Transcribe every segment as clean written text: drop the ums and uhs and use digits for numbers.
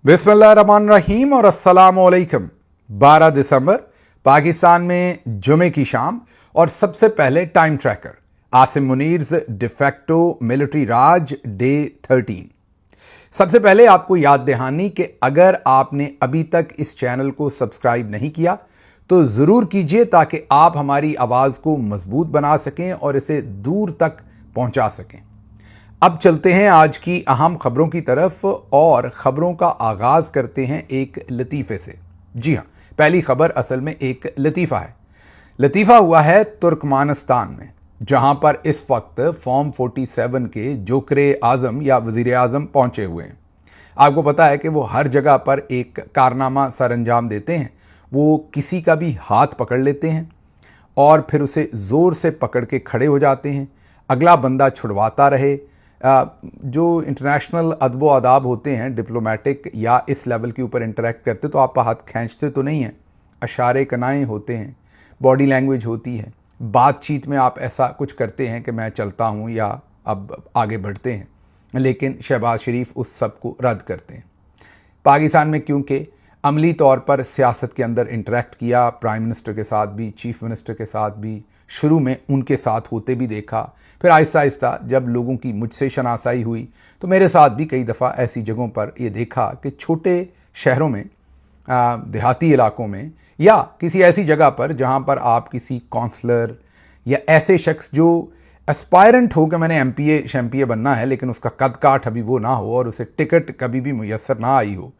बिस्मिल्लाहिर्रहमानिर्रहीम और अस्सलामुअलैकुम। 12 दिसंबर पाकिस्तान में जुमे की शाम और सबसे पहले time tracker Asim Munir's de facto military raj day 13। सबसे पहले आपको याद दहानी कि अगर आपने अभी तक इस चैनल को सब्सक्राइब नहीं किया तो जरूर कीजिए ताकि आप हमारी आवाज को मजबूत बना सकें और इसे दूर तक पहुंचा सकें। अब चलते हैं आज की अहम खबरों की तरफ और खबरों का आगाज करते हैं एक लतीफ़े से। जी हां, पहली खबर असल में एक लतीफ़ा है। लतीफ़ा हुआ है तुर्कमानिस्तान में, जहां पर इस वक्त फॉर्म 47 के जोकरे आजम या वजीर आजम पहुंचे हुए हैं। आपको पता है कि वो हर जगह पर एक कारनामा सर अंजाम देते हैं। वो किसी का भी हाथ पकड़ लेते हैं और फिर उसे जोर से पकड़ के खड़े हो जाते हैं। अगला बंदा छुड़वाता रहे। जो इंटरनेशनल अदब आदाब होते हैं, डिप्लोमेटिक या इस लेवल के ऊपर इंटरेक्ट करते तो आप हाथ खींचते तो नहीं हैं, अशारे कनाए होते हैं, बॉडी लैंग्वेज होती है, बातचीत में आप ऐसा कुछ करते हैं कि मैं चलता हूं या अब आगे बढ़ते हैं, लेकिन शहबाज शरीफ उस सब को रद्द करते हैं। पाकिस्तान में क्योंकि अमली तौर पर सियासत के अंदर इंटरेक्ट किया, प्राइम मिनिस्टर के साथ भी, चीफ मिनिस्टर के साथ भी, शुरू में उनके साथ होते भी देखा, फिर आहिस्ता आहिस्ता जब लोगों की मुझसे शनासाई हुई तो मेरे साथ भी कई दफ़ा ऐसी जगहों पर ये देखा कि छोटे शहरों में, देहाती इलाकों में या किसी ऐसी जगह पर जहाँ पर आप किसी काउंसलर या ऐसे शख्स जो एस्पायरेंट हो कि मैंने एमपीए शैम्पीए बनना है लेकिन उसका कद काठ अभी वो ना हो और उसे टिकट कभी भी मुयस्सर ना आई हो,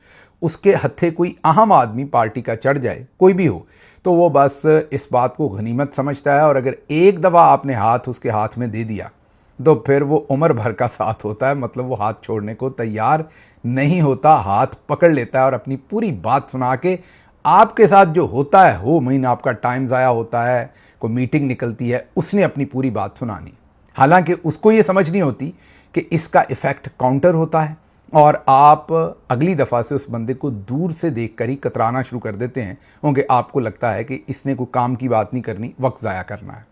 उसके हत्थे कोई अहम आदमी पार्टी का चढ़ जाए, कोई भी हो, तो वो बस इस बात को गनीमत समझता है और अगर एक दफ़ा आपने हाथ उसके हाथ में दे दिया तो फिर वो उम्र भर का साथ होता है। मतलब वो हाथ छोड़ने को तैयार नहीं होता, हाथ पकड़ लेता है और अपनी पूरी बात सुना के आपके साथ जो होता है, हो महीना आपका टाइम ज़ाया होता है, कोई मीटिंग निकलती है, उसने अपनी पूरी बात सुनानी। हालांकि उसको ये समझ नहीं होती कि इसका इफ़ेक्ट काउंटर होता है और आप अगली दफ़ा से उस बंदे को दूर से देखकर ही कतराना शुरू कर देते हैं, क्योंकि आपको लगता है कि इसने कोई काम की बात नहीं करनी, वक्त ज़ाया करना है।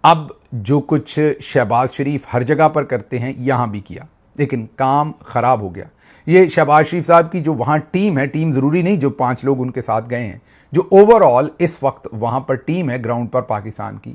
अब जो कुछ शहबाज शरीफ हर जगह पर करते हैं, यहाँ भी किया, लेकिन काम ख़राब हो गया। ये शहबाज शरीफ साहब की जो वहाँ टीम है, टीम ज़रूरी नहीं जो 5 लोग उनके साथ गए हैं, जो ओवरऑल इस वक्त वहाँ पर टीम है ग्राउंड पर पाकिस्तान की,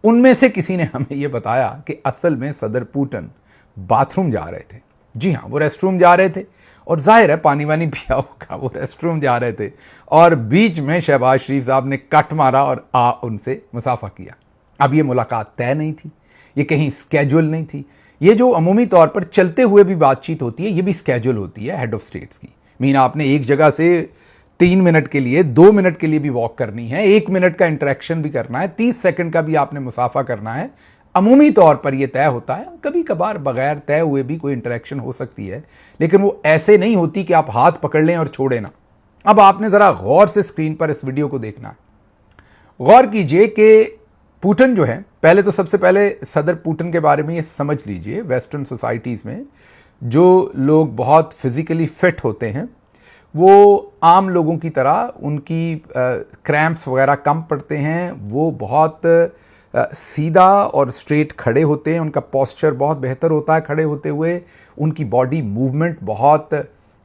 उनमें से किसी ने हमें ये बताया कि असल में सदर पुतिन बाथरूम जा रहे थे। जी हाँ, वो रेस्टरूम जा रहे थे और जाहिर है पानी वानी पिया होगा, वो रेस्टरूम जा रहे थे और बीच में शहबाज शरीफ साहब ने कट मारा और उनसे मुसाफा किया। अब ये मुलाकात तय नहीं थी, ये कहीं स्केड्यूल नहीं थी। ये जो अमूमी तौर पर चलते हुए भी बातचीत होती है, ये भी स्केड्यूल होती है हेड ऑफ स्टेट्स की। मीन आपने एक जगह से 3 मिनट के लिए, 2 मिनट के लिए भी वॉक करनी है, 1 मिनट का इंटरेक्शन भी करना है, 30 सेकंड का भी आपने मुसाफा करना है। अमूमी तौर पर यह तय होता है। कभी कभार बगैर तय हुए भी कोई इंटरेक्शन हो सकती है, लेकिन वो ऐसे नहीं होती कि आप हाथ पकड़ लें और छोड़े ना। अब आपने जरा गौर से स्क्रीन पर इस वीडियो को देखना है। गौर कीजिए कि पुतिन जो है, पहले तो सबसे पहले सदर पुतिन के बारे में ये समझ लीजिए, वेस्टर्न सोसाइटीज़ में जो लोग बहुत फिजिकली फिट होते हैं वो आम लोगों की तरह उनकी क्रैम्प्स वगैरह कम पड़ते हैं, वो बहुत सीधा और स्ट्रेट खड़े होते हैं, उनका पोस्चर बहुत बेहतर होता है खड़े होते हुए, उनकी बॉडी मूवमेंट बहुत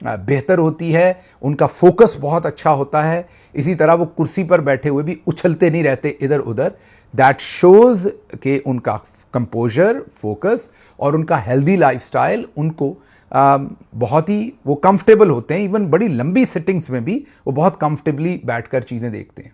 बेहतर होती है, उनका फोकस बहुत अच्छा होता है। इसी तरह वो कुर्सी पर बैठे हुए भी उछलते नहीं रहते इधर उधर। दैट शोज कि उनका कंपोजर, फोकस और उनका हेल्दी लाइफस्टाइल उनको बहुत ही वो कंफर्टेबल होते हैं। इवन बड़ी लंबी सिटिंग्स में भी वो बहुत कंफर्टेबली बैठकर चीज़ें देखते हैं।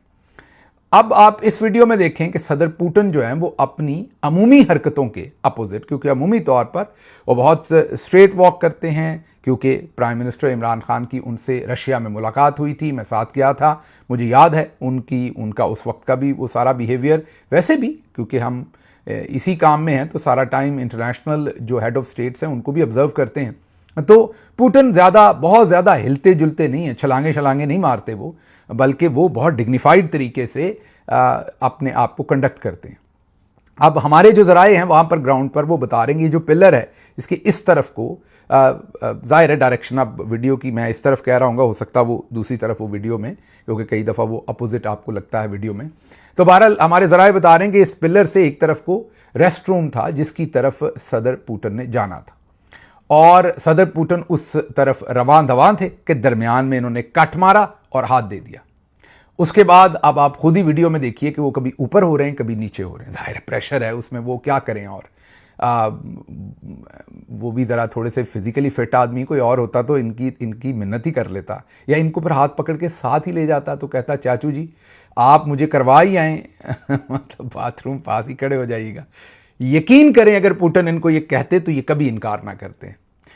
अब आप इस वीडियो में देखें कि सदर पुतिन जो है वो अपनी अमूमी हरकतों के अपोजिट, क्योंकि अमूमी तौर पर वो बहुत स्ट्रेट वॉक करते हैं, क्योंकि प्राइम मिनिस्टर इमरान खान की उनसे रशिया में मुलाकात हुई थी, मैं साथ गया था, मुझे याद है उनका उस वक्त का भी वो सारा बिहेवियर। वैसे भी क्योंकि हम इसी काम में हैं तो सारा टाइम इंटरनेशनल जो हेड ऑफ स्टेट्स हैं उनको भी ऑब्जर्व करते हैं। तो पुतिन बहुत ज़्यादा हिलते जुलते नहीं हैं, छलांगे नहीं मारते वो, बल्कि वो बहुत डिग्निफाइड तरीके से अपने आप को कंडक्ट करते हैं। अब हमारे जो ज़राए हैं वहाँ पर ग्राउंड पर वो बता रहे हैं, ये जो पिलर है इसके इस तरफ को, ज़ाहिर है डायरेक्शन अब वीडियो की मैं इस तरफ कह रहा हूँ, हो सकता वो दूसरी तरफ वो वीडियो में, क्योंकि कई दफ़ा वो अपोजिट आपको लगता है वीडियो में। तो बहरहाल हमारे ज़राए बता रहे हैं कि इस पिलर से एक तरफ को रेस्ट रूम था जिसकी तरफ सदर पुतिन ने जाना था और सदर पुतिन उस तरफ रवान दवान थे कि दरमियान में इन्होंने कट मारा और हाथ दे दिया। उसके बाद अब आप खुद ही वीडियो में देखिए कि वो कभी ऊपर हो रहे हैं, कभी नीचे हो रहे हैं। जाहिर है प्रेशर है उसमें, वो क्या करें। और वो भी ज़रा थोड़े से फिजिकली फिट आदमी कोई और होता तो इनकी मिन्नत ही कर लेता, या इनको फिर हाथ पकड़ के साथ ही ले जाता, तो कहता चाचू जी आप मुझे करवा ही आए मतलब बाथरूम पास ही खड़े हो जाइएगा। यकीन करें अगर पुतिन इनको ये कहते तो ये कभी इनकार ना करते,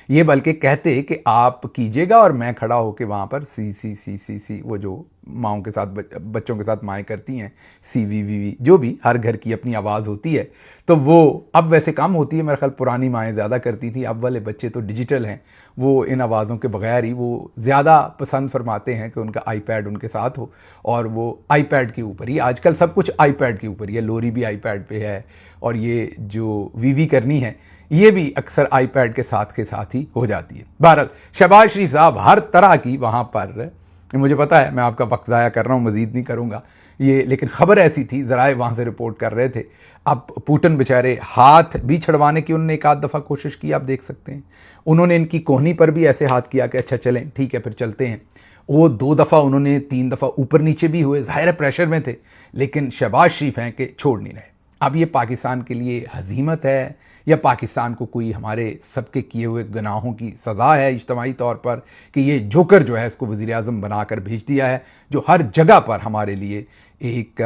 ये बल्कि कहते कि आप कीजिएगा और मैं खड़ा होकर वहाँ पर सी सी सी सी सी, वो जो माओं के साथ बच्चों के साथ माएँ करती हैं, सी वी वी वी, जो भी हर घर की अपनी आवाज़ होती है, तो वो अब वैसे कम होती है, मेरा ख्याल पुरानी माएँ ज़्यादा करती थी। अब वाले बच्चे तो डिजिटल हैं, वो इन आवाज़ों के बगैर ही वो ज़्यादा पसंद फरमाते हैं कि उनका आईपैड उनके साथ हो, और वो आईपैड के ऊपर ही, आजकल सब कुछ आईपैड के ऊपर ही है। लोरी भी आईपैड पे है, और ये जो वीवी करनी है ये भी अक्सर आईपैड के साथ ही हो जाती है। बहरहाल शहबाज शरीफ साहब हर तरह की वहाँ पर, मुझे पता है मैं आपका वक्त ज़ाया कर रहा हूँ, मज़ीद नहीं करूँगा ये, लेकिन ख़बर ऐसी थी, ज़राए वहाँ से रिपोर्ट कर रहे थे। अब पुतिन बेचारे हाथ भी छड़वाने की उन्होंने एक आध दफ़ा कोशिश की, आप देख सकते हैं। उन्होंने इनकी कोहनी पर भी ऐसे हाथ किया कि अच्छा चलें ठीक है फिर चलते हैं। वो 2 दफ़ा उन्होंने 3 दफ़ा ऊपर नीचे भी हुए, ज़ाहिर प्रेशर में थे, लेकिन शहबाज शरीफ हैं कि छोड़ नहीं रहे। अब ये पाकिस्तान के लिए हजीमत है या पाकिस्तान को कोई हमारे सबके किए हुए गुनाहों की सज़ा है इज्तमाही तौर पर, कि ये जोकर जो है इसको वज़ीर आज़म बनाकर भेज दिया है, जो हर जगह पर हमारे लिए एक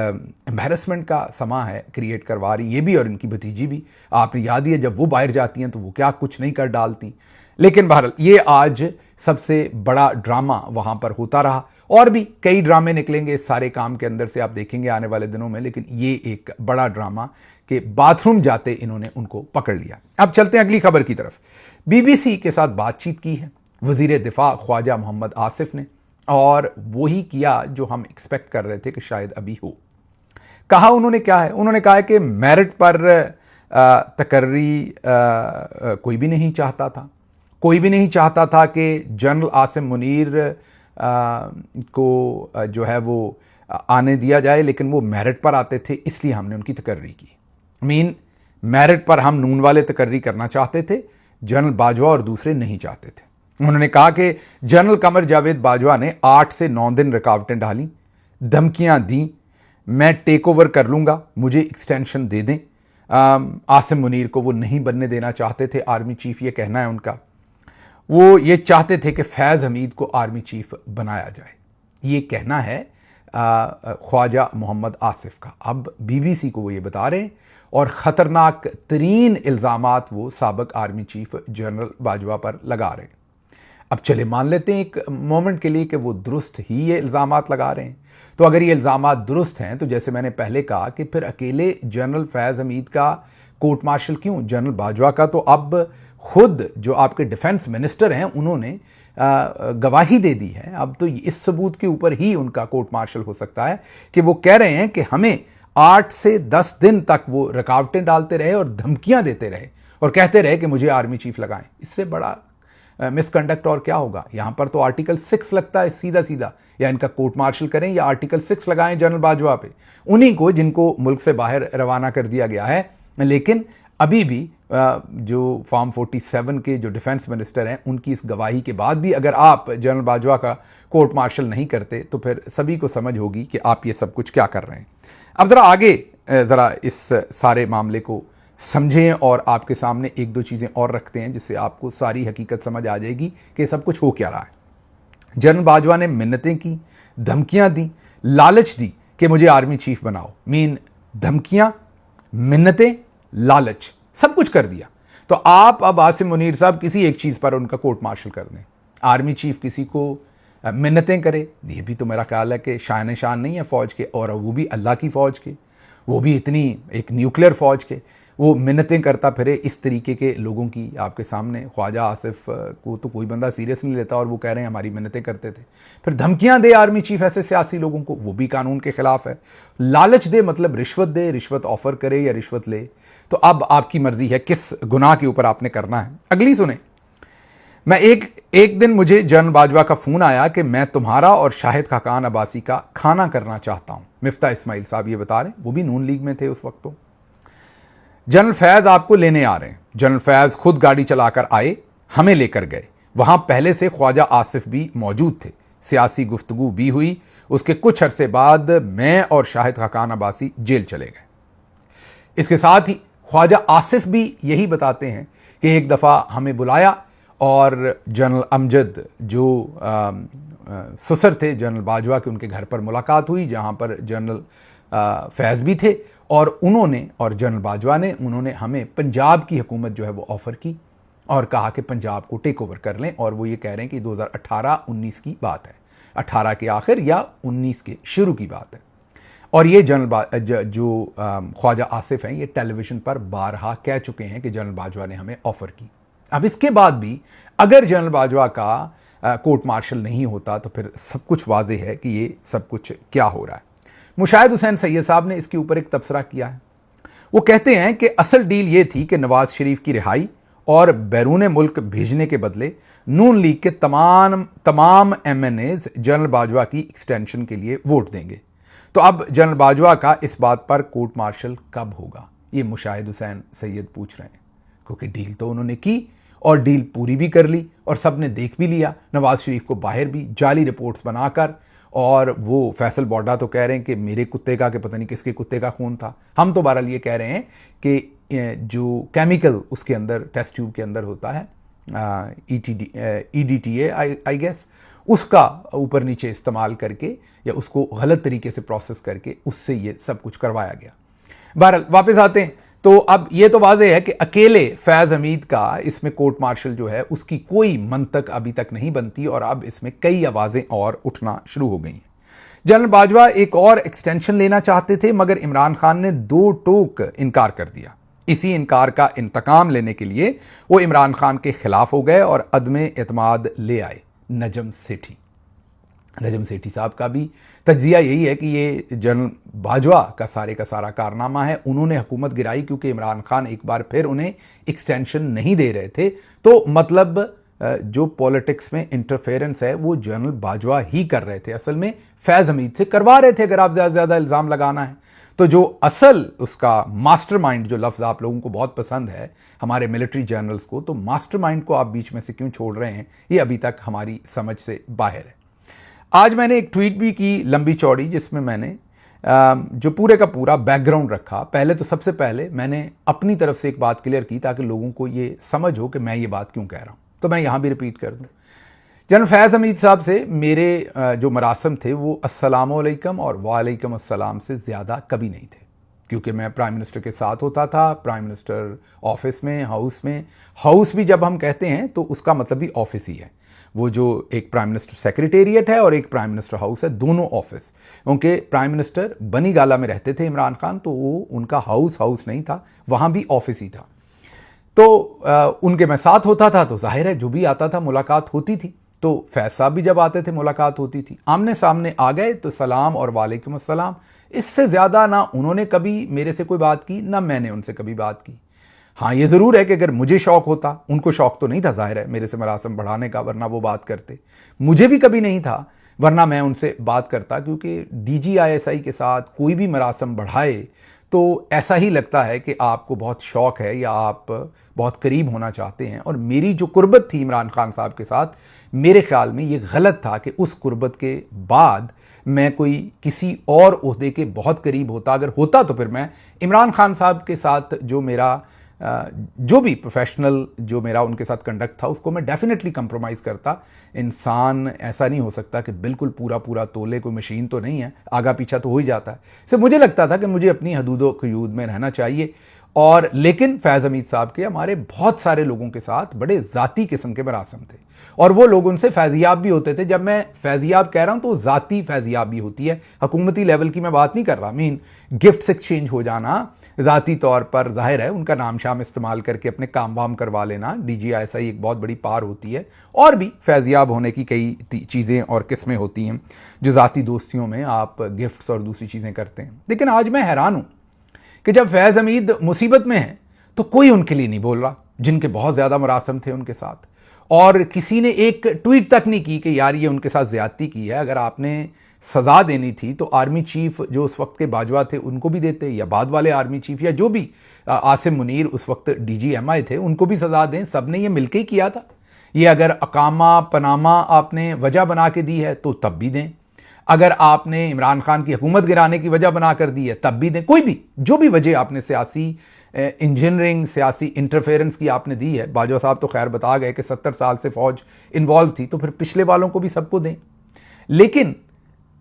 एम्बैरसमेंट का समा है क्रिएट करवा रही, ये भी और इनकी भतीजी भी। आपने याद ही है जब वो बाहर जाती हैं तो वो क्या कुछ नहीं कर डालती। लेकिन बहरहाल ये आज सबसे बड़ा ड्रामा वहाँ पर होता रहा, और भी कई ड्रामे निकलेंगे इस सारे काम के अंदर से, आप देखेंगे आने वाले दिनों में, लेकिन ये एक बड़ा ड्रामा कि बाथरूम जाते इन्होंने उनको पकड़ लिया। अब चलते हैं अगली खबर की तरफ। बीबीसी के साथ बातचीत की है वज़ीर दिफा ख्वाजा मोहम्मद आसिफ ने, और वही किया जो हम एक्सपेक्ट कर रहे थे कि शायद अभी हो। कहा उन्होंने क्या है, उन्होंने कहा है कि मेरिट पर तकर्री कोई भी नहीं चाहता था, कोई भी नहीं चाहता था कि जनरल आसिम मुनीर को जो है वो आने दिया जाए, लेकिन वो मेरिट पर आते थे, इसलिए हमने उनकी तकर्री की। मेरिट पर हम नून वाले तकर्री करना चाहते थे, जनरल बाजवा और दूसरे नहीं चाहते थे। उन्होंने कहा कि जनरल कमर जावेद बाजवा ने 8 से 9 दिन रुकावटें डाली, धमकियां दी, मैं टेक ओवर कर लूँगा, मुझे एक्सटेंशन दे दें। आसिम मुनीर को वो नहीं बनने देना चाहते थे आर्मी चीफ, ये कहना है उनका। वो ये चाहते थे कि फैज़ हमीद को आर्मी चीफ बनाया जाए, ये कहना है ख्वाजा मोहम्मद आसिफ का। अब बीबीसी को वो ये बता रहे हैं, और ख़तरनाक तरीन इल्ज़ामात वो साबिक़ आर्मी चीफ जनरल बाजवा पर लगा रहे हैं। अब चले मान लेते हैं एक मोमेंट के लिए कि वो दुरुस्त ही ये इल्ज़ामात लगा रहे हैं, तो अगर ये इल्ज़ामात दुरुस्त हैं तो जैसे मैंने पहले कहा कि फिर अकेले जनरल फैज़ हमीद का कोर्ट मार्शल क्यों, जनरल बाजवा का तो अब खुद जो आपके डिफेंस मिनिस्टर हैं उन्होंने गवाही दे दी है। अब तो इस सबूत के ऊपर ही उनका कोर्ट मार्शल हो सकता है कि वो कह रहे हैं कि हमें 8 से 10 दिन तक वो रुकावटें डालते रहे और धमकियां देते रहे और कहते रहे कि मुझे आर्मी चीफ लगाएं। इससे बड़ा मिसकंडक्ट और क्या होगा। यहां पर तो आर्टिकल 6 लगता है सीधा सीधा, या इनका कोर्ट मार्शल करें या आर्टिकल 6 लगाएं जनरल बाजवा पे, उन्हीं को जिनको मुल्क से बाहर रवाना कर दिया गया है। लेकिन अभी भी जो फॉर्म 47 के जो डिफेंस मिनिस्टर हैं उनकी इस गवाही के बाद भी अगर आप जनरल बाजवा का कोर्ट मार्शल नहीं करते तो फिर सभी को समझ होगी कि आप ये सब कुछ क्या कर रहे हैं। अब ज़रा आगे ज़रा इस सारे मामले को समझें और आपके सामने एक दो चीज़ें और रखते हैं जिससे आपको सारी हकीकत समझ आ जाएगी कि सब कुछ हो क्या रहा है। जनरल बाजवा ने मिन्नतें की, धमकियां दी, लालच दी कि मुझे आर्मी चीफ बनाओ। धमकियां, मिन्नतें, लालच, सब कुछ कर दिया। तो आप अब आसिम मुनीर साहब किसी एक चीज़ पर उनका कोर्ट मार्शल कर दें, आर्मी चीफ किसी को मिन्नतें करे, ये भी तो मेरा ख्याल है कि शान शान नहीं है फ़ौज के, और वो भी अल्लाह की फ़ौज के, वो भी इतनी एक न्यूक्लियर फ़ौज के, वो मिन्नतें करता फिरे इस तरीके के लोगों की आपके सामने। ख्वाजा आसिफ को तो कोई बंदा सीरियस नहीं लेता और वो कह रहे हैं हमारी मिन्नतें करते थे। फिर धमकियां दे आर्मी चीफ ऐसे सियासी लोगों को, वो भी कानून के खिलाफ है। लालच दे मतलब रिश्वत दे, रिश्वत ऑफर करे या रिश्वत ले। तो अब आपकी मर्जी है किस गुनाह के ऊपर आपने करना है। अगली सुने, मैं एक दिन मुझे जनरल बाजवा का फोन आया कि मैं तुम्हारा और शाहिद खाकान अब्बासी का खाना करना चाहता हूं। मिफ्ता इस्माइल साहब ये बता रहे हैं, वो भी नून लीग में थे उस वक्त। तो जनरल फैज़ आपको लेने आ रहे हैं। जनरल फैज़ खुद गाड़ी चलाकर आए हमें लेकर गए। वहां पहले से ख्वाजा आसिफ भी मौजूद थे। सियासी गुफ्तगू भी हुई। उसके कुछ अरसे बाद मैं और शाहिद खाकान अब्बासी जेल चले गए। इसके साथ ही ख्वाजा आसिफ भी यही बताते हैं कि एक दफ़ा हमें बुलाया और जनरल अमजद जो ससुर थे जनरल बाजवा के, उनके घर पर मुलाकात हुई, जहां पर जनरल फैज़ भी थे। और उन्होंने और जनरल बाजवा ने उन्होंने हमें पंजाब की हुकूमत जो है वो ऑफ़र की और कहा कि पंजाब को टेक ओवर कर लें। और वो ये कह रहे हैं कि 2018-19 की बात है, 18 के आखिर या 19 के शुरू की बात है। और ये जनरल जो ख्वाजा आसिफ हैं, ये टेलीविज़न पर बारहा कह चुके हैं कि जनरल बाजवा ने हमें ऑफ़र की। अब इसके बाद भी अगर जनरल बाजवा का कोर्ट मार्शल नहीं होता तो फिर सब कुछ वाज़ेह है कि ये सब कुछ क्या हो रहा है। मुशाहिद हुसैन सैयद साहब ने इसके ऊपर एक तबसरा किया है। वो कहते हैं कि असल डील ये थी कि नवाज शरीफ की रिहाई और बैरून मुल्क भेजने के बदले नून लीग के तमाम MNAs जनरल बाजवा की एक्सटेंशन के लिए वोट देंगे। तो अब जनरल बाजवा का इस बात पर कोर्ट मार्शल कब होगा, ये मुशाहिद हुसैन सैयद पूछ रहे हैं, क्योंकि डील तो उन्होंने की और डील पूरी भी कर ली और सब ने देख भी लिया। नवाज शरीफ को बाहर भी जाली रिपोर्ट्स बनाकर, और वो फैसल बॉडा तो कह रहे हैं कि मेरे कुत्ते का, कि पता नहीं किसके कुत्ते का खून था। हम तो बहरहाल ये कह रहे हैं कि जो केमिकल उसके अंदर टेस्ट ट्यूब के अंदर होता है, EDTA आई गेस, उसका ऊपर नीचे इस्तेमाल करके या उसको गलत तरीके से प्रोसेस करके उससे ये सब कुछ करवाया गया। बहरहाल वापस आते हैं तो अब ये तो वाज़ेह है कि अकेले फैज़ हमीद का इसमें कोर्ट मार्शल जो है उसकी कोई मंतक अभी तक नहीं बनती और अब इसमें कई आवाज़ें और उठना शुरू हो गई हैं। जनरल बाजवा एक और एक्सटेंशन लेना चाहते थे, मगर इमरान खान ने दो टोक इनकार कर दिया। इसी इनकार का इंतकाम लेने के लिए वो इमरान खान के खिलाफ हो गए और अदमे एतमाद ले आए नजम सेठी। नजम सेठी साहब का भी तज्जिया यही है कि ये जनरल बाजवा का सारा कारनामा है। उन्होंने हुकूमत गिराई क्योंकि इमरान खान एक बार फिर उन्हें एक्सटेंशन नहीं दे रहे थे। तो मतलब जो पॉलिटिक्स में इंटरफेरेंस है वो जनरल बाजवा ही कर रहे थे, असल में फैज़ हमीद से करवा रहे थे, अगर आप ज़्यादा से ज़्यादा इल्ज़ाम लगाना है तो। जो असल उसका मास्टरमाइंड, जो लफ्ज़ आप लोगों को बहुत पसंद है हमारे मिलिट्री जनरल्स को, तो मास्टरमाइंड को आप बीच में से क्यों छोड़ रहे हैं, ये अभी तक हमारी समझ से बाहर है। आज मैंने एक ट्वीट भी की लंबी चौड़ी, जिसमें मैंने जो पूरे का पूरा बैकग्राउंड रखा। पहले तो सबसे पहले मैंने अपनी तरफ से एक बात क्लियर की ताकि लोगों को ये समझ हो कि मैं ये बात क्यों कह रहा हूँ, तो मैं यहाँ भी रिपीट कर दूँ। जनरल फैज़ हमीद साहब से मेरे जो मरासम थे वो अस्सलाम वालेकुम और वालेकुम अस्सलाम से ज़्यादा कभी नहीं थे, क्योंकि मैं प्राइम मिनिस्टर के साथ होता था, प्राइम मिनिस्टर ऑफिस में, हाउस भी जब हम कहते हैं तो उसका मतलब भी ऑफिस ही है। वो जो एक प्राइम मिनिस्टर सेक्रेटेरिएट है और एक प्राइम मिनिस्टर हाउस है, दोनों ऑफिस। क्योंकि प्राइम मिनिस्टर बनी गाला में रहते थे इमरान खान, तो वो उनका हाउस नहीं था, वहाँ भी ऑफिस ही था। तो उनके मैं साथ होता था, तो जाहिर है जो भी आता था मुलाकात होती थी। तो फैज़ साहब भी जब आते थे मुलाकात होती थी, आमने सामने आ गए तो सलाम और वालेकुम अस्सलाम, इससे ज़्यादा ना उन्होंने कभी मेरे से कोई बात की ना मैंने उनसे कभी बात की। हाँ, ये ज़रूर है कि अगर मुझे शौक़ होता, उनको शौक़ तो नहीं था ज़ाहिर है मेरे से मरासम बढ़ाने का, वरना वो बात करते। मुझे भी कभी नहीं था, वरना मैं उनसे बात करता, क्योंकि DGISI के साथ कोई भी मरासम बढ़ाए तो ऐसा ही लगता है कि आपको बहुत शौक़ है या आप बहुत करीब होना चाहते हैं। और मेरी जो कुर्बत थी इमरान खान साहब के साथ, मेरे ख्याल में ये गलत था कि उस कुर्बत के बाद मैं कोई किसी और ओहदे के बहुत करीब होता। अगर होता तो फिर मैं इमरान खान साहब के साथ जो मेरा जो भी प्रोफेशनल जो मेरा उनके साथ कंडक्ट था उसको मैं डेफिनेटली कंप्रोमाइज़ करता। इंसान ऐसा नहीं हो सकता कि बिल्कुल पूरा तोले, कोई मशीन तो नहीं है, आगा पीछा तो हो ही जाता है। इससे मुझे लगता था कि मुझे अपनी हदूदो क़यूद में रहना चाहिए। और लेकिन फैज़ हमीद साहब के हमारे बहुत सारे लोगों के साथ बड़े ज़ाती किस्म के मरासम थे और वो लोग उनसे फैज़याब भी होते थे। जब मैं फैज़याब कह रहा हूँ तो ज़ाती फैज़याब भी होती है, हुकूमती लेवल की मैं बात नहीं कर रहा। गिफ्ट्स एक्सचेंज हो जाना ज़ाती तौर पर, जाहिर है उनका नाम शाम इस्तेमाल करके अपने काम वाम करवा लेना, DGISI एक बहुत बड़ी पार होती है। और भी फैज़याब होने की कई चीज़ें और किस्में होती हैं जो ज़ाती दोस्तियों में आप गिफ्ट्स और दूसरी चीज़ें करते हैं। लेकिन आज मैं हैरान हूँ कि जब फैज़ हमीद मुसीबत में है तो कोई उनके लिए नहीं बोल रहा, जिनके बहुत ज़्यादा मरासम थे उनके साथ। और किसी ने एक ट्वीट तक नहीं की कि यार ये उनके साथ ज़्यादती की है। अगर आपने सज़ा देनी थी तो आर्मी चीफ जो उस वक्त के बाजवा थे उनको भी देते, या बाद वाले आर्मी चीफ, या जो भी आसिम मुनीर उस वक्त DGMI थे उनको भी सज़ा दें। सब ने ये मिलकर ही किया था। ये अगर अकामा पनामा आपने वजह बना के दी है तो तब भी दें, अगर आपने इमरान खान की हुकूमत गिराने की वजह बना कर दी है तब भी दें, कोई भी जो भी वजह आपने सियासी इंजीनियरिंग सियासी इंटरफेरेंस की आपने दी है। बाजवा साहब तो खैर बता गए कि 70 साल से फौज इन्वॉल्व थी, तो फिर पिछले वालों को भी सबको दें, लेकिन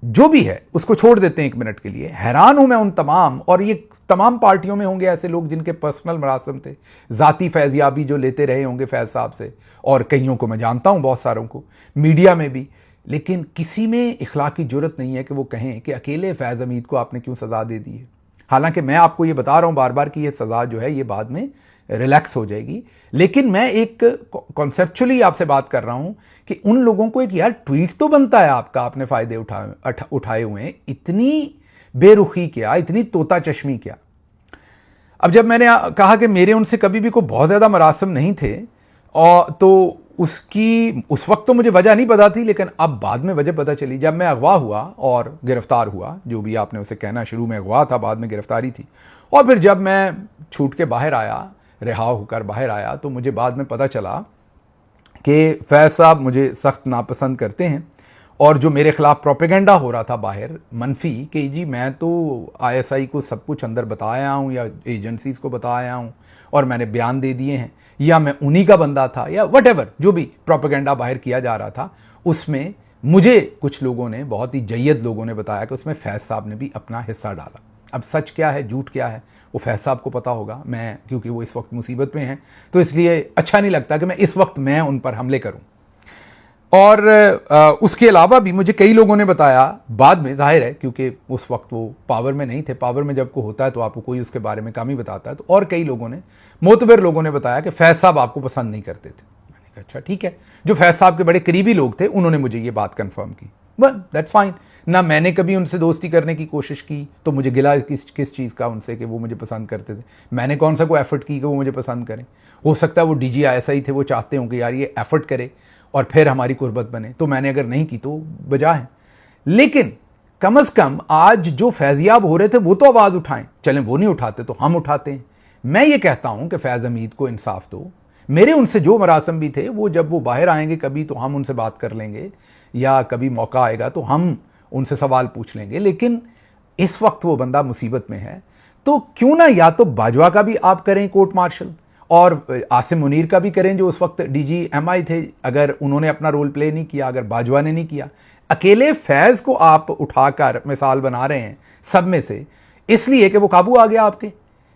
जो भी है उसको छोड़ देते हैं 1 मिनट के लिए। हैरान हूं मैं उन तमाम, और ये तमाम पार्टियों में होंगे ऐसे लोग जिनके पर्सनल मरासम थे, जाती फैजियाबी जो लेते रहे होंगे फैज साहब से, और कईयों को मैं जानता हूं, बहुत सारों को, मीडिया में भी, लेकिन किसी में इखलाकी जुर्रत नहीं है कि वो कहें कि अकेले फैज़ हमीद को आपने क्यों सज़ा दे दी है। हालांकि मैं आपको ये बता रहा हूं बार बार कि ये सज़ा जो है ये बाद में रिलैक्स हो जाएगी, लेकिन मैं एक कॉन्सेप्चुअली आपसे बात कर रहा हूं कि उन लोगों को एक यार ट्वीट तो बनता है आपका, आपने फ़ायदे उठाए हुए हैं, इतनी बेरुखी क्या, इतनी तोता चश्मी क्या। अब जब मैंने कहा कि मेरे उनसे कभी भी कोई बहुत ज़्यादा मरासम नहीं थे, और तो उस वक्त तो मुझे वजह नहीं पता थी, लेकिन अब बाद में वजह पता चली जब मैं अगवा हुआ और गिरफ्तार हुआ, जो भी आपने उसे कहना, शुरू में अगवा था, बाद में गिरफ्तारी थी, और फिर जब मैं छूट के बाहर आया, रिहा होकर बाहर आया, तो मुझे बाद में पता चला कि फैज़ साहब मुझे सख्त नापसंद करते हैं, और जो मेरे खिलाफ प्रोपेगेंडा हो रहा था बाहर मनफी कि जी मैं तो ISI को सब कुछ अंदर बताया हूँ या एजेंसीज़ को बताया हूँ और मैंने बयान दे दिए हैं, या मैं उन्हीं का बंदा था, या वटेवर जो भी प्रोपेगेंडा बाहर किया जा रहा था, उसमें मुझे कुछ लोगों ने, बहुत ही जय्यद लोगों ने बताया कि उसमें फैज़ साहब ने भी अपना हिस्सा डाला। अब सच क्या है झूठ क्या है वो फैज़ साहब को पता होगा, मैं क्योंकि वो इस वक्त मुसीबत में हैं, तो इसलिए अच्छा नहीं लगता कि मैं इस वक्त मैं उन पर हमले करूं। और उसके अलावा भी मुझे कई लोगों ने बताया बाद में, जाहिर है क्योंकि उस वक्त वो पावर में नहीं थे, पावर में जब को होता है तो आपको कोई उसके बारे में कम ही बताता है, तो और कई लोगों ने, मोतबर लोगों ने बताया कि फैज़ साहब आपको पसंद नहीं करते थे। मैंने कहा अच्छा ठीक है, जो फैज़ साहब के बड़े करीबी लोग थे उन्होंने मुझे ये बात कन्फर्म की, बट दैट्स फाइन। ना मैंने कभी उनसे दोस्ती करने की कोशिश की, तो मुझे गिला किस चीज़ का उनसे कि वो मुझे पसंद करते थे। मैंने कौन सा कोई एफर्ट की कि वो मुझे पसंद करें। हो सकता है वो DG ISI थे, वो चाहते हों कि यार ये एफर्ट करे और फिर हमारी कुर्बत बने, तो मैंने अगर नहीं की तो बजा है। लेकिन कम अज़ कम आज जो फैज़याब हो रहे थे वो तो आवाज़ उठाएं, चलें वो नहीं उठाते तो हम उठाते हैं। मैं ये कहता हूं कि फैज़ हमीद को इंसाफ दो, मेरे उनसे जो मरासम भी थे वो जब वो बाहर आएंगे कभी तो हम उनसे बात कर लेंगे, या कभी मौका आएगा तो हम उनसे सवाल पूछ लेंगे, लेकिन इस वक्त वो बंदा मुसीबत में है, तो क्यों ना या तो बाजवा का भी आप करें कोर्ट मार्शल, और आसिम मुनीर का भी करें जो उस वक्त DG MI थे, अगर उन्होंने अपना रोल प्ले नहीं किया, अगर बाजवा ने नहीं किया। अकेले फैज़ को आप उठाकर मिसाल बना रहे हैं सब में से, इसलिए कि वो काबू आ गया आपके,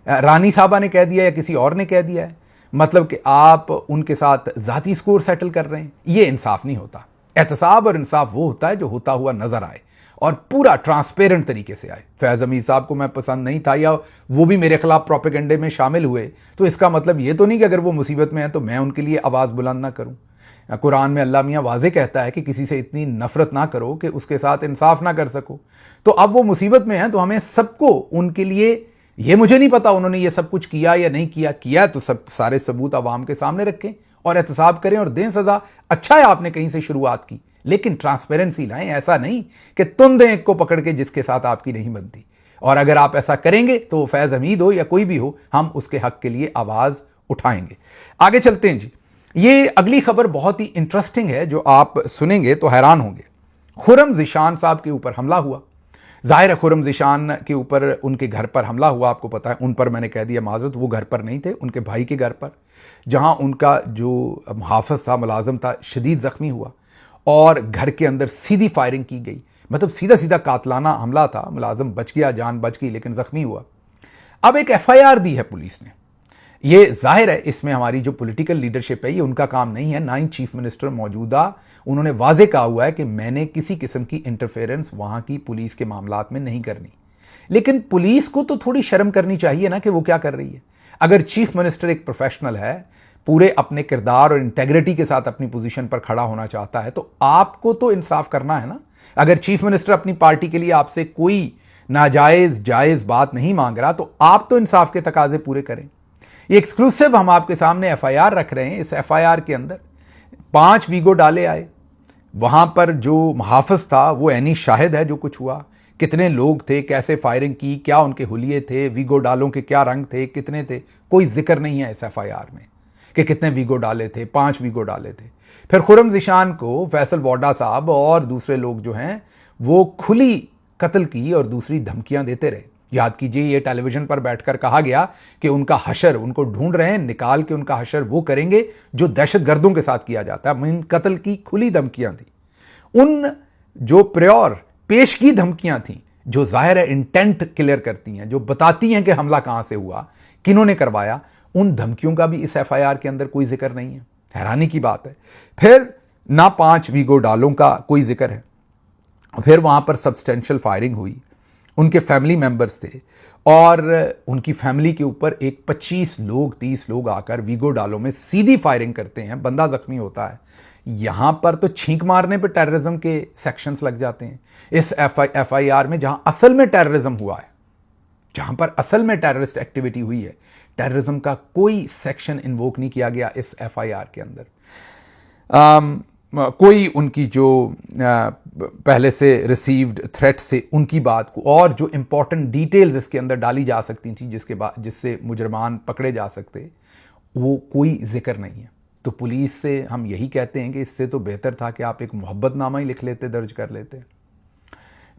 रानी साहबा ने कह दिया या किसी और ने कह दिया है, मतलब कि आप उनके साथ ज़ाती स्कोर सेटल कर रहे हैं। ये इंसाफ नहीं होता। एहतसाब और इंसाफ वो होता है जो होता हुआ नजर आए और पूरा ट्रांसपेरेंट तरीके से आए। फैज़ हमीद साहब को मैं पसंद नहीं था, या वो भी मेरे खिलाफ प्रोपेगेंडे में शामिल हुए, तो इसका मतलब ये तो नहीं कि अगर वो मुसीबत में है तो मैं उनके लिए आवाज़ बुलंद ना करूं। कुरान में अल्लाह मियाँ वाज़े कहता है कि किसी से इतनी नफरत ना करो कि उसके साथ इंसाफ ना कर सको। तो अब वो मुसीबत में है तो हमें सबको उनके लिए, ये मुझे नहीं पता उन्होंने ये सब कुछ किया या नहीं किया तो सब सारे सबूत आवाम के सामने रखें और एहतसाब करें और दें सज़ा। अच्छा है आपने कहीं से शुरुआत की, लेकिन ट्रांसपेरेंसी लाएं, ऐसा नहीं कि तुम दें एक को पकड़ के जिसके साथ आपकी नहीं बनती। और अगर आप ऐसा करेंगे तो फैज़ हमीद हो या कोई भी हो, हम उसके हक के लिए आवाज़ उठाएंगे। आगे चलते हैं जी। ये अगली खबर बहुत ही इंटरेस्टिंग है जो आप सुनेंगे तो हैरान होंगे। खुर्रम ज़ीशान साहब के ऊपर हमला हुआ। जाहिर है खुर्रम ज़ीशान के ऊपर उनके घर पर हमला हुआ, आपको पता है, उन पर मैंने कह दिया माजरत, वो घर पर नहीं थे, उनके भाई के घर पर, जहां उनका जो मुहाफ़िज़ था, मुलाज़िम था, शदीद ज़ख्मी हुआ और घर के अंदर सीधी फायरिंग की गई। मतलब सीधा सीधा कातलाना हमला था। मुलाजिम बच गया, जान बच गई, लेकिन जख्मी हुआ। अब एक FIR दी है पुलिस ने। ये जाहिर है इसमें हमारी जो पॉलिटिकल लीडरशिप है ये उनका काम नहीं है, ना ही चीफ मिनिस्टर मौजूदा, उन्होंने वाजे कहा हुआ है कि मैंने किसी किस्म की इंटरफेरेंस वहां की पुलिस के मामलात में नहीं करनी। लेकिन पुलिस को तो थोड़ी शर्म करनी चाहिए ना कि वो क्या कर रही है। अगर चीफ मिनिस्टर एक प्रोफेशनल है, पूरे अपने किरदार और इंटेग्रिटी के साथ अपनी पोजीशन पर खड़ा होना चाहता है, तो आपको तो इंसाफ करना है ना। अगर चीफ मिनिस्टर अपनी पार्टी के लिए आपसे कोई नाजायज जायज बात नहीं मांग रहा तो आप तो इंसाफ के तकाजे पूरे करें। ये एक्सक्लूसिव हम आपके सामने FIR रख रहे हैं। इस FIR के अंदर 5 वीगो डाले आए। वहां पर जो मुहाफ़िज़ था वो ऐनी शाहिद है जो कुछ हुआ, कितने लोग थे, कैसे फायरिंग की, क्या उनके हुलिये थे, वीगो डालों के क्या रंग थे, कितने थे, कोई जिक्र नहीं है इस FIR में कि कितने वीगो डाले थे। 5 वीगो डाले थे। फिर खुर्रम ज़ीशान को फैसल वोडा साहब और दूसरे लोग जो हैं वो खुली कत्ल की और दूसरी धमकियां देते रहे। याद कीजिए, ये टेलीविजन पर बैठकर कहा गया कि उनका हशर, उनको ढूंढ रहे हैं, निकाल के उनका हशर वो करेंगे जो दहशतगर्दों के साथ किया जाता है। इन कत्ल की खुली धमकियां थी। उन जो प्योर पेशगी धमकियां थी, जो जाहिर है इंटेंट क्लियर करती हैं, जो बताती हैं कि हमला कहां से हुआ, किन्होंने करवाया, उन धमकियों का भी इस एफआईआर के अंदर कोई जिक्र नहीं है। हैरानी की बात है। फिर ना 5 वीगो डालों का कोई जिक्र है। फिर वहां पर सब्सटेंशियल फायरिंग हुई, उनके फैमिली मेंबर्स थे और उनकी फैमिली के ऊपर एक 25 लोग 30 लोग आकर वीगो डालों में सीधी फायरिंग करते हैं, बंदा जख्मी होता है। यहां पर तो छींक मारने पे टेररिज्म के सेक्शंस लग जाते हैं इस एफआईआर में, जहां असल में टेररिज्म हुआ है, जहां पर असल में टेररिस्ट एक्टिविटी हुई है। टेररिज्म का कोई सेक्शन इन्वोक नहीं किया गया इस एफआईआर के अंदर। कोई उनकी जो पहले से रिसीव्ड थ्रेट से उनकी बात को और जो इंपॉर्टेंट डिटेल्स इसके अंदर डाली जा सकती थी जिससे मुजरमान पकड़े जा सकते, वो कोई जिक्र नहीं है। तो पुलिस से हम यही कहते हैं कि इससे तो बेहतर था कि आप एक मोहब्बतनामा ही लिख लेते, दर्ज कर लेते।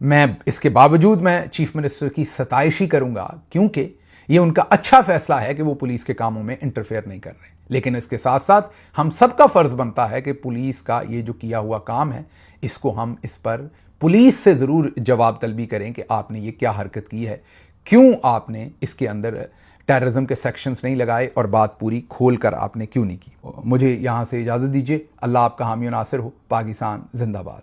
मैं इसके बावजूद मैं चीफ मिनिस्टर की सताइश ही करूंगा, क्योंकि ये उनका अच्छा फैसला है कि वो पुलिस के कामों में इंटरफेयर नहीं कर रहे। लेकिन इसके साथ साथ हम सबका फर्ज बनता है कि पुलिस का ये जो किया हुआ काम है, इसको हम इस पर पुलिस से जरूर जवाब तलबी करें कि आपने ये क्या हरकत की है, क्यों आपने इसके अंदर टेररिज्म के सेक्शंस नहीं लगाए और बात पूरी खोल कर आपने क्यों नहीं की। मुझे यहां से इजाजत दीजिए। अल्लाह आपका हामी और नासिर हो। पाकिस्तान जिंदाबाद।